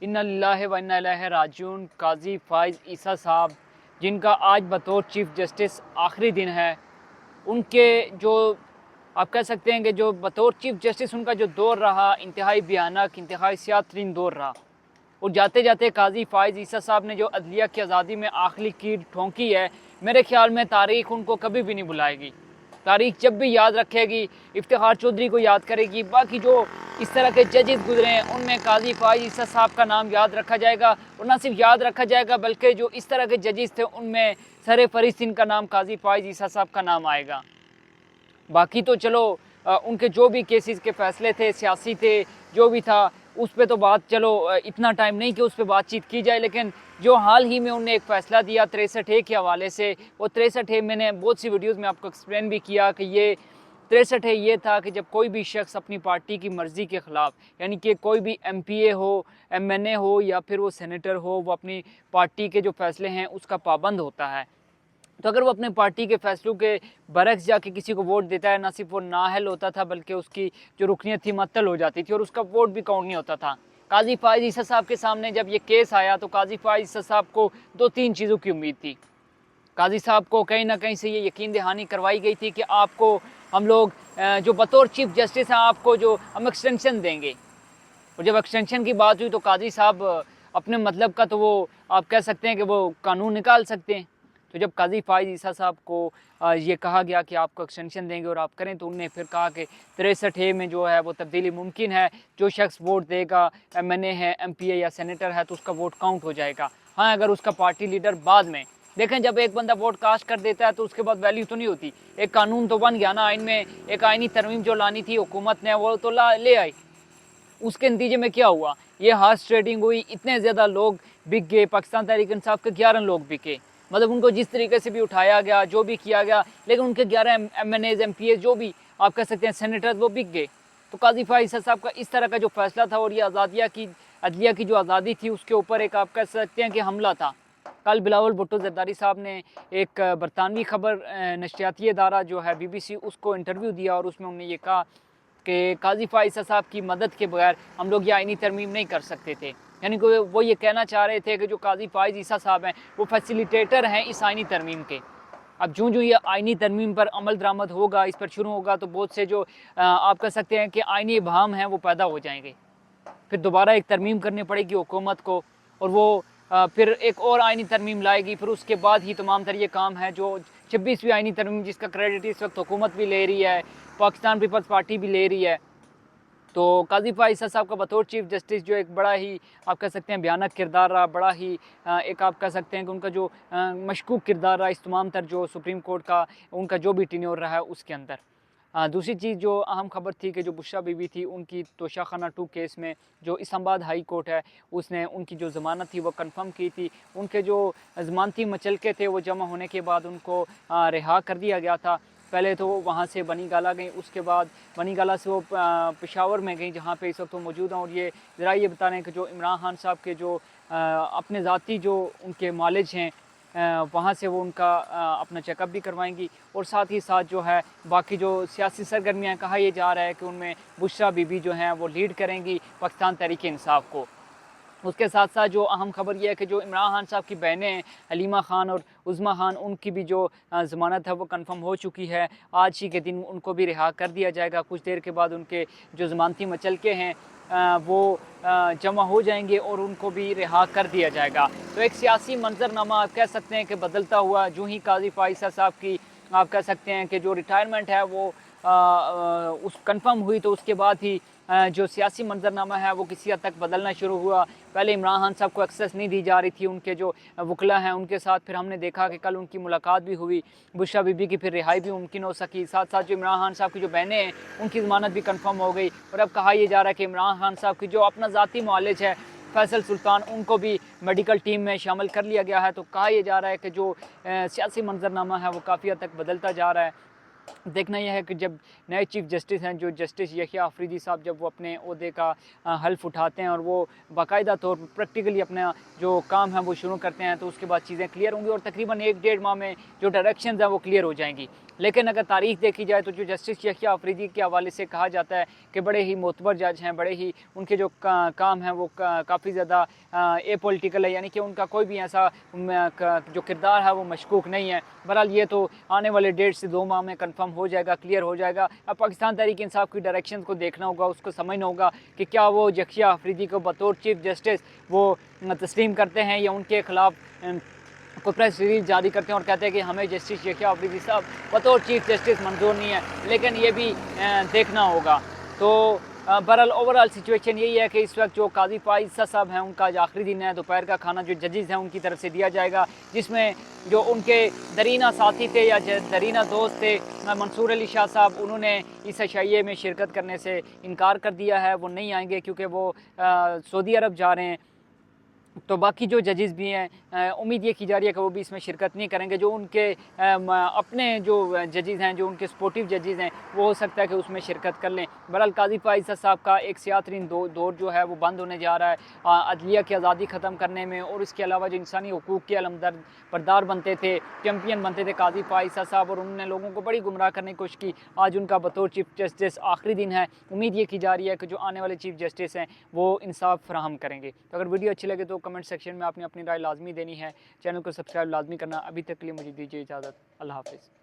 इन्ना लिल्लाहि व इन्ना इलैहि राजिऊन। काजी फ़ाइज़ ईसा साहब, जिनका आज बतौर चीफ़ जस्टिस आखिरी दिन है, उनके जो आप कह सकते हैं कि जो बतौर चीफ़ जस्टिस उनका जो दौर रहा, इंतहाई भयानक, इंतहाई सियाह-तरीन दौर रहा। और जाते जाते काजी फ़ाइज़ ईसा साहब ने जो अदलिया की आज़ादी में आखिरी कील ठोंकी है, मेरे ख्याल में तारीख़ उनको कभी भी नहीं भुलाएगी। तारीख़ जब भी याद रखेगी, इफ्तिखार चौधरी को याद करेगी, बाकी जो इस तरह के जजेस गुजरे हैं उनमें काजी फ़ाइज़ ईसा साहब का नाम याद रखा जाएगा। और न सिर्फ याद रखा जाएगा बल्कि जो इस तरह के जजेस थे उनमें सर फ़हरिस्त इनका नाम काजी फ़ाइज़ ईसा साहब का नाम आएगा। बाकी तो चलो उनके जो भी केसेस के फ़ैसले थे, सियासी थे, जो भी था उस पे तो बात चलो इतना टाइम नहीं कि उस पे बातचीत की जाए, लेकिन जो हाल ही में उन्होंने एक फ़ैसला दिया 63A के हवाले से, वो 63A मैंने बहुत सी वीडियोज़ में आपको एक्सप्लेन भी किया कि ये 63A ये था कि जब कोई भी शख्स अपनी पार्टी की मर्ज़ी के ख़िलाफ़, यानी कि कोई भी MPA हो, MNA हो या फिर वो सेनेटर हो, वो अपनी पार्टी के जो फ़ैसले हैं उसका पाबंद होता है। तो अगर वो अपने पार्टी के फ़ैसलों के बरक्स जाके किसी को वोट देता है, ना सिर्फ वो नाअहल होता था बल्कि उसकी जो रुकनीत थी मअतल हो जाती थी और उसका वोट भी काउंट नहीं होता था। काजी फ़ाइज़ ईसा साहब के सामने जब ये केस आया तो काजी फ़ाइज़ ईसा साहब को 2-3 चीज़ों की उम्मीद थी। काजी साहब को कहीं न कहीं से ये यकीन दहानी करवाई गई थी कि आपको हम लोग जो बतौर चीफ़ जस्टिस हैं आपको जो हम एक्सटेंशन देंगे। और जब एक्सटेंशन की बात हुई तो काजी साहब अपने मतलब का तो वो आप कह सकते हैं कि वो कानून निकाल सकते हैं। तो जब काजी फ़ाइज़ ईसा साहब को ये कहा गया कि आपको एक्सटेंशन देंगे और आप करें, तो उन्होंने फिर कहा कि 63A में जो है वो तब्दीली मुमकिन है। जो शख्स वोट देगा, MNA है, MPA या सेनेटर है, तो उसका वोट काउंट हो जाएगा। हाँ, अगर उसका पार्टी लीडर बाद में देखें, जब एक बंदा वोट कास्ट कर देता है तो उसके बाद वैल्यू तो नहीं होती। एक कानून तो बन गया ना आइन में, एक आइनी तरमीम जो लानी थी हुकूमत ने वो तो ले आई। उसके नतीजे में क्या हुआ, ये हार्स ट्रेडिंग हुई, इतने ज़्यादा लोग बिक गए। पाकिस्तान तहरीक इंसाफ के 11 लोग बिके, मतलब उनको जिस तरीके से भी उठाया गया, जो भी किया गया, लेकिन उनके 11 MNAs MPAs जो भी आप कह सकते हैं सेनेटर्स, वो बिक गए। तो काजी फ़ाइज़ साहब का इस तरह का जो फैसला था और ये अदलिया की जो आज़ादी थी उसके ऊपर एक आप कह सकते हैं कि हमला था। कल बिलावल भुट्टो ज़रदारी साहब ने एक बरतानवी खबर नशरियाती इदारा जो है BBC, उसको इंटरव्यू दिया और उसमें उन्होंने ये कहा कि काजी फ़ाइज़ साहब की मदद के बगैर हम लोग ये आइनी तरमीम नहीं कर सकते थे। यानी कि वो ये कहना चाह रहे थे कि जो काजी फ़ाइज़ ईसा साहब हैं वो फैसिलिटेटर हैं इस आइनी तरमीम के। अब जो ये आइनी तरमीम पर अमल दरामद होगा, इस पर शुरू होगा, तो बहुत से जो आप कह सकते हैं कि आइनी इबहाम हैं वो पैदा हो जाएंगे। फिर दोबारा एक तरमीम करनी पड़ेगी हुकूमत को और वो फिर एक और आइनी तरमीम लाएगी। फिर उसके बाद ही तमाम तर ये काम है जो 26वीं आइनी तरमीम, जिसका क्रेडिट इस वक्त हुकूमत भी ले रही है, पाकिस्तान पीपल्स पार्टी भी ले रही है। तो काजी फ़ाइज़ ईसा साहब का बतौर चीफ़ जस्टिस जो एक बड़ा ही आप कह सकते हैं भयानक किरदार रहा, बड़ा ही एक आप कह सकते हैं कि उनका जो मशकूक किरदार रहा इस तमाम तर जो सुप्रीम कोर्ट का उनका जो भी टेन्योर रहा है उसके अंदर। दूसरी चीज़ जो अहम खबर थी कि जो बुशरा बीबी थी उनकी तोशाखाना 2 केस में जो इस्लामाबाद हाई कोर्ट है उसने उनकी जो ज़मानत थी वो कंफर्म की थी। उनके जो ज़मानती मचलके थे वो जमा होने के बाद उनको रिहा कर दिया गया था। पहले तो वहाँ से बनी गाला गई, उसके बाद बनी गाला से वो पेशावर में गई जहाँ पे इस वक्त वो मौजूद हैं। और ये ज़रा ये बता रहे हैं कि जो इमरान खान साहब के जो अपने ज़ाती जो उनके मालिज हैं वहाँ से वो उनका अपना चेकअप भी करवाएंगी और साथ ही साथ जो है बाकी जो सियासी सरगर्मियाँ कहा यह जा रहा है कि उनमें बुशरा बीबी जो हैं वो लीड करेंगी पाकिस्तान तहरीक इंसाफ को। उसके साथ साथ जो अहम खबर यह है कि जो इमरान खान साहब की बहनें हैं हलीमा खान और उज़्मा खान, उनकी भी जो ज़मानत है वो कंफर्म हो चुकी है। आज ही के दिन उनको भी रिहा कर दिया जाएगा। कुछ देर के बाद उनके जो ज़मानती मचलके हैं वो जमा हो जाएंगे और उनको भी रिहा कर दिया जाएगा। तो एक सियासी मंजरनामा आप कह सकते हैं कि बदलता हुआ जो ही काजी फ़ाइज़ साहब की आप कह सकते हैं कि जो रिटायरमेंट है वो उस कंफर्म हुई, तो उसके बाद ही जो सियासी मंजरनामा है वो किसी हद तक बदलना शुरू हुआ। पहले इमरान खान साहब को एक्सेस नहीं दी जा रही थी उनके जो वकला हैं उनके साथ, फिर हमने देखा कि कल उनकी मुलाकात भी हुई, बुशरा बीबी की फिर रिहाई भी मुमकिन हो सकी। साथ साथ जो इमरान खान साहब की जो बहनें हैं उनकी ज़मानत भी कंफर्म हो गई। और अब कहा यह जा रहा है कि इमरान खान साहब की जो अपना ज़ाती मुआलिज है फैसल सुल्तान, उनको भी मेडिकल टीम में शामिल कर लिया गया है। तो कहा यह जा रहा है कि जो सियासी मंजरनामा है वो काफ़ी हद तक बदलता जा रहा है। देखना यह है कि जब नए चीफ़ जस्टिस हैं जो जस्टिस यहिया आफरीदी साहब जब वो अपने ओहदे का हल्फ उठाते हैं और वो बाकायदा तौर पर प्रैक्टिकली अपना जो काम है वो शुरू करते हैं, तो उसके बाद चीज़ें क्लियर होंगी और तकरीबन 1-1.5 माह में जो डायरेक्शंस हैं वो क्लियर हो जाएंगी। लेकिन अगर तारीख देखी जाए तो जो जस्टिस यहिया आफरीदी के हवाले से कहा जाता है कि बड़े ही मोतबर जज हैं, बड़े ही उनके जो काम हैं वो काफ़ी ज़्यादा एपॉलिटिकल है, यानी कि उनका कोई भी ऐसा जो किरदार है वो मशकूक नहीं है। बहरहाल ये तो आने वाले 1.5 से 2 माह में कन्फर्म हो जाएगा, क्लियर हो जाएगा। अब पाकिस्तान तहरीक इंसाफ की डायरेक्शन को देखना होगा, उसको समझना होगा कि क्या वो यहिया आफरीदी को बतौर चीफ जस्टिस वो तस्लीम करते हैं या उनके खिलाफ कोई प्रेस रिलीज जारी करते हैं और कहते हैं कि हमें जस्टिस यहिया आफरीदी साहब बतौर चीफ जस्टिस मंजूर नहीं है। लेकिन ये भी देखना होगा। तो बहरहाल ओवरऑल सिचुएशन यही है कि इस वक्त जो काजी फ़ाइज़ ईसा साहब हैं उनका आज आखिरी दिन है। दोपहर का खाना जो जजेस हैं उनकी तरफ से दिया जाएगा, जिसमें जो उनके दरीना साथी थे या दरीना दोस्त थे मंसूर अली शाह साहब, उन्होंने इस अशाइये में शिरकत करने से इनकार कर दिया है। वो नहीं आएंगे क्योंकि वो सऊदी अरब जा रहे हैं। तो बाकी जो जजेस भी हैं उम्मीद ये की जा रही है कि वो भी इसमें शिरकत नहीं करेंगे। जो उनके अपने जो जजेस हैं, जो उनके सपोर्टिव जजेस हैं, वो हो सकता है कि उसमें शिरकत कर लें। बहरहाल काजी फ़ाइज़ ईसा साहब का एक सियातरीन दौर जो है वो बंद होने जा रहा है अदलिया की आज़ादी ख़त्म करने में। और इसके अलावा जो इंसानी हकूक़ के अलमदर बरदार बनते थे, चैम्पियन बनते थे काजी फ़ाइज़ ईसा साहब, और उन्होंने लोगों को बड़ी गुमराह करने की कोशिश की। आज उनका बतौर चीफ जस्टिस आखिरी दिन है। उम्मीद ये की जा रही है कि जो आने वाले चीफ जस्टिस हैं वो इंसाफ फराहम करेंगे। तो अगर वीडियो अच्छी लगे तो कमेंट सेक्शन में आपने अपनी राय लाजमी देनी है। चैनल को सब्सक्राइब लाजमी करना। अभी तक के लिए मुझे दीजिए इजाज़त। अल्लाह हाफ़िज़।